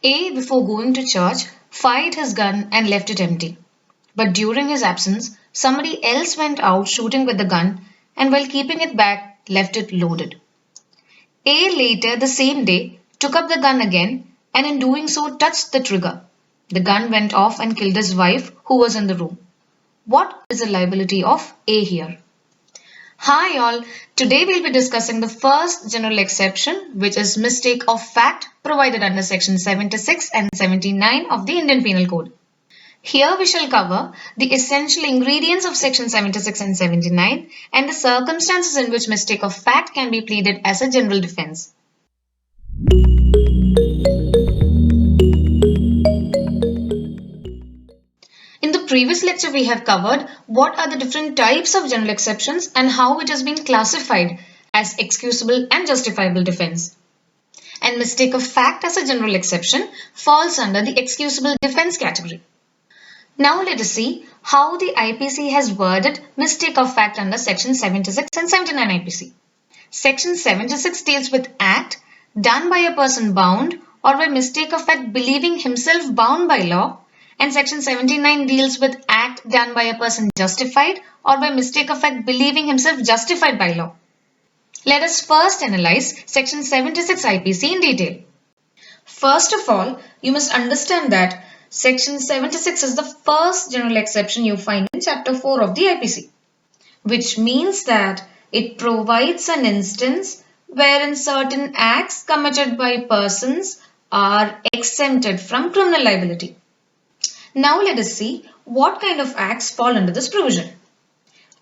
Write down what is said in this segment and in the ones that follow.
A, before going to church, fired his gun and left it empty. But during his absence, somebody else went out shooting with the gun and while keeping it back, left it loaded. A later the same day took up the gun again and in doing so touched the trigger. The gun went off and killed his wife who was in the room. What is the liability of A here? Hi all, today we'll be discussing the first general exception, which is mistake of fact provided under section 76 and 79 of the Indian Penal Code. Here we shall cover the essential ingredients of section 76 and 79 and the circumstances in which mistake of fact can be pleaded as a general defense. In the previous lecture, we have covered what are the different types of general exceptions and how it has been classified as excusable and justifiable defense. And mistake of fact as a general exception falls under the excusable defense category. Now let us see how the IPC has worded mistake of fact under section 76 and 79 IPC. Section 76 deals with act done by a person bound or by mistake of fact believing himself bound by law, and section 79 deals with act done by a person justified or by mistake of fact believing himself justified by law. Let us first analyze section 76 IPC in detail. First of all, you must understand that section 76 is the first general exception you find in chapter 4 of the IPC, which means that it provides an instance wherein certain acts committed by persons are exempted from criminal liability. Now let us see what kind of acts fall under this provision.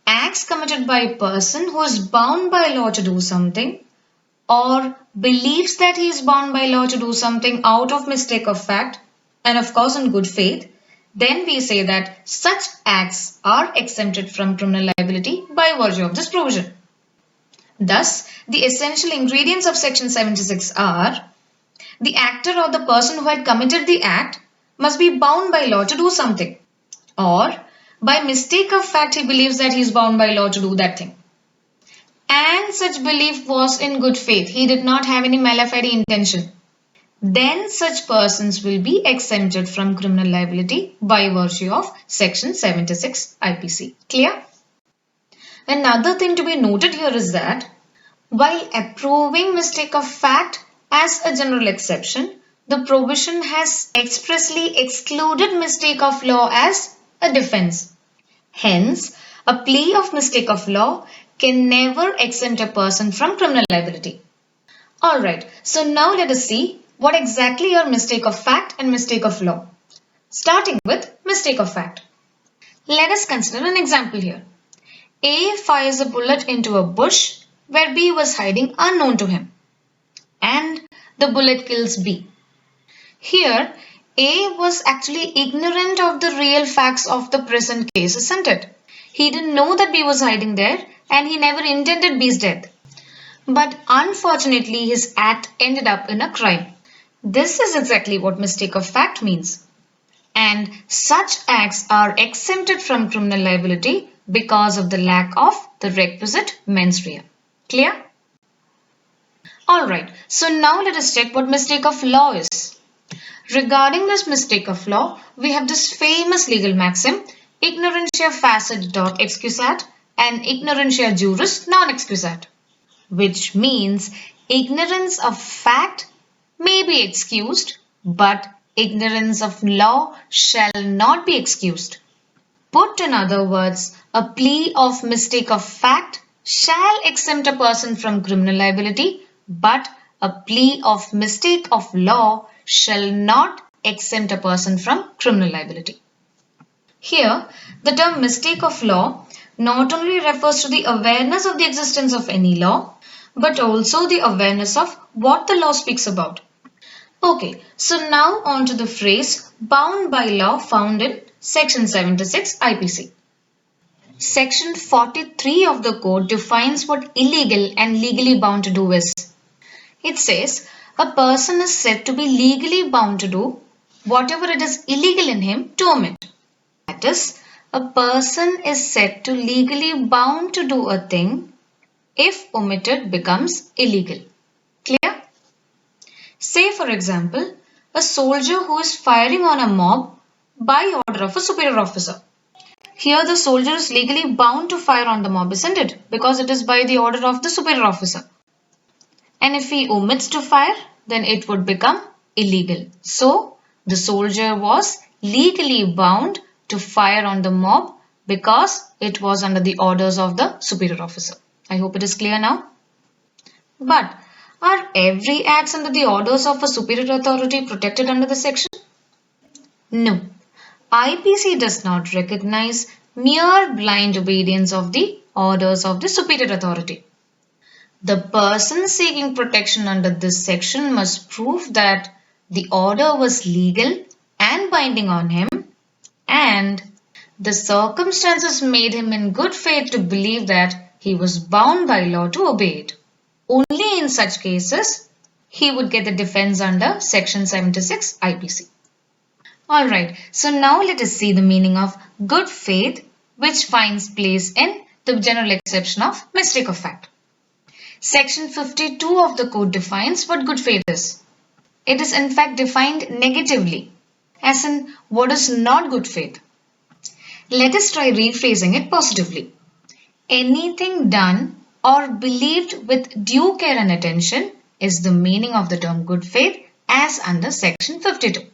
Acts committed by a person who is bound by law to do something or believes that he is bound by law to do something out of mistake of fact and of course in good faith, then we say that such acts are exempted from criminal liability by virtue of this provision. Thus, the essential ingredients of section 76 are: the actor or the person who had committed the act must be bound by law to do something, or by mistake of fact he believes that he is bound by law to do that thing. And such belief was in good faith, he did not have any mala fide intention. Then such persons will be exempted from criminal liability by virtue of section 76 IPC. Clear? Another thing to be noted here is that while approving mistake of fact as a general exception, the provision has expressly excluded mistake of law as a defense. Hence, a plea of mistake of law can never exempt a person from criminal liability. Alright, so now let us see what exactly are mistake of fact and mistake of law. Starting with mistake of fact. Let us consider an example here. A fires a bullet into a bush where B was hiding unknown to him, and the bullet kills B. Here, A was actually ignorant of the real facts of the present case, isn't it? He didn't know that B was hiding there and he never intended B's death. But unfortunately, his act ended up in a crime. This is exactly what mistake of fact means. And such acts are exempted from criminal liability because of the lack of the requisite mens rea. Clear? Alright, so now let us check what mistake of law is. Regarding this mistake of law, we have this famous legal maxim, ignorantia facit doc excusat and ignorantia juris non excusat, which means ignorance of fact may be excused, but ignorance of law shall not be excused. Put in other words, a plea of mistake of fact shall exempt a person from criminal liability, but a plea of mistake of law shall not exempt a person from criminal liability. Here, the term mistake of law not only refers to the awareness of the existence of any law, but also the awareness of what the law speaks about. Okay, so now on to the phrase bound by law found in section 76 IPC. Section 43 of the code defines what illegal and legally bound to do is. It says a person is said to be legally bound to do whatever it is illegal in him to omit. That is, a person is said to legally bound to do a thing if omitted becomes illegal. Clear? Say for example, a soldier who is firing on a mob by order of a superior officer. Here the soldier is legally bound to fire on the mob, isn't it? Because it is by the order of the superior officer. And if he omits to fire, then it would become illegal. So the soldier was legally bound to fire on the mob because it was under the orders of the superior officer. I hope it is clear now. But are every acts under the orders of a superior authority protected under the section? No. IPC does not recognize mere blind obedience of the orders of the superior authority. The person seeking protection under this section must prove that the order was legal and binding on him, and the circumstances made him in good faith to believe that he was bound by law to obey it. Only in such cases, he would get the defense under Section 76 IPC. Alright, so now let us see the meaning of good faith, which finds place in the general exception of mistake of fact. Section 52 of the code defines what good faith is. It is in fact defined negatively, as in what is not good faith. Let us try rephrasing it positively. Anything done or believed with due care and attention is the meaning of the term good faith as under Section 52.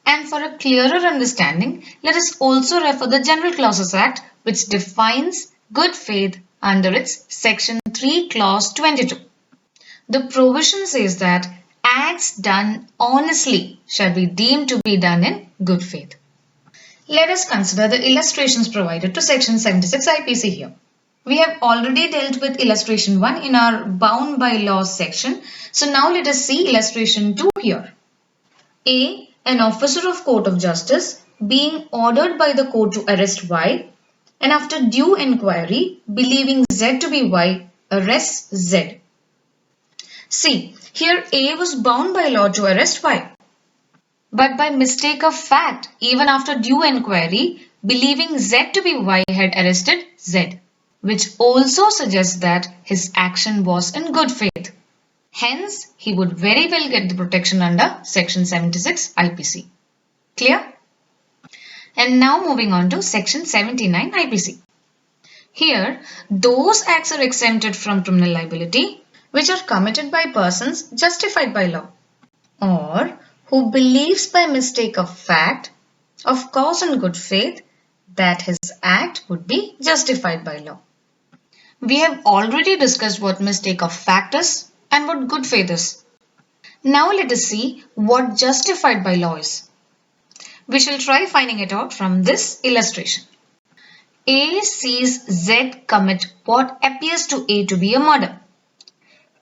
And for a clearer understanding, let us also refer the General Clauses Act, which defines good faith under its Section 3 Clause 22. The provision says that acts done honestly shall be deemed to be done in good faith. Let us consider the illustrations provided to Section 76 IPC here. We have already dealt with illustration 1 in our bound by laws section. So now let us see illustration 2 here. A. An officer of court of justice being ordered by the court to arrest Y, and after due inquiry, believing Z to be Y, arrests Z. See, here A was bound by law to arrest Y. But by mistake of fact, even after due inquiry, believing Z to be Y had arrested Z, which also suggests that his action was in good faith. Hence, he would very well get the protection under Section 76 IPC. Clear? And now moving on to Section 79 IPC. Here, those acts are exempted from criminal liability which are committed by persons justified by law, or who believes by mistake of fact, of cause and good faith, that his act would be justified by law. We have already discussed what mistake of fact is and what good faith is. Now let us see what justified by law is. We shall try finding it out from this illustration. A sees Z commit what appears to A to be a murder.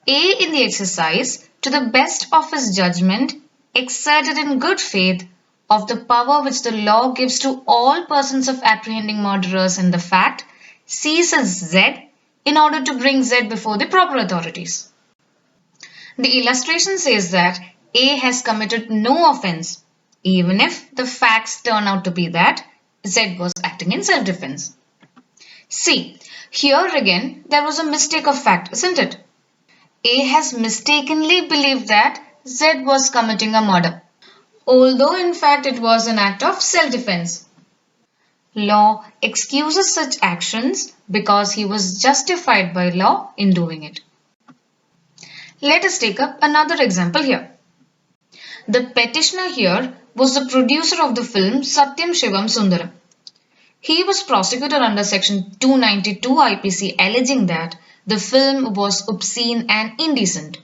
A, in the exercise, to the best of his judgment, exerted in good faith of the power which the law gives to all persons of apprehending murderers in the fact, seizes Z in order to bring Z before the proper authorities. The illustration says that A has committed no offense, even if the facts turn out to be that Z was acting in self-defense. See, here again there was a mistake of fact, isn't it? A has mistakenly believed that Z was committing a murder, although in fact it was an act of self-defense. Law excuses such actions because he was justified by law in doing it. Let us take up another example here. The petitioner here was the producer of the film Satyam Shivam Sundaram. He was prosecuted under Section 292 IPC alleging that the film was obscene and indecent.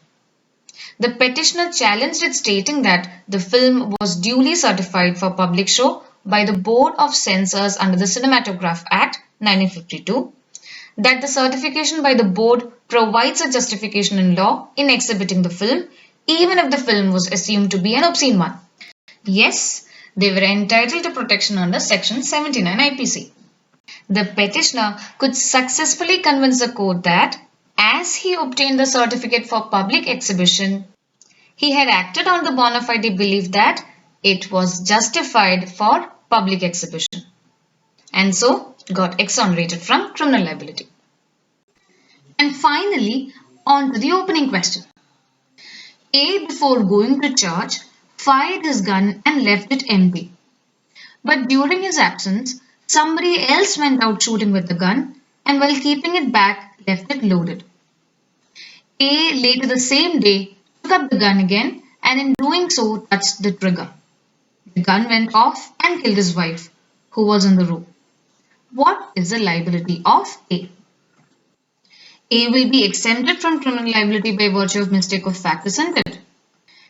The petitioner challenged it, stating that the film was duly certified for public show by the Board of Censors under the Cinematograph Act 1952, that the certification by the board provides a justification in law in exhibiting the film, even if the film was assumed to be an obscene one. Yes, they were entitled to protection under Section 79 IPC. The petitioner could successfully convince the court that, as he obtained the certificate for public exhibition, he had acted on the bona fide belief that it was justified for public exhibition, and so got exonerated from criminal liability. And finally, on to the opening question. A, before going to church, fired his gun and left it empty. But during his absence, somebody else went out shooting with the gun and while keeping it back, left it loaded. A later the same day took up the gun again and in doing so touched the trigger. The gun went off and killed his wife, who was in the room. What is the liability of A? A will be exempted from criminal liability by virtue of mistake of fact, isn't it?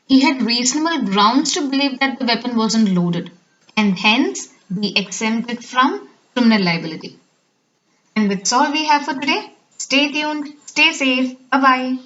He had reasonable grounds to believe that the weapon wasn't loaded and hence be exempted from criminal liability. And that's all we have for today. Stay tuned, stay safe, bye bye.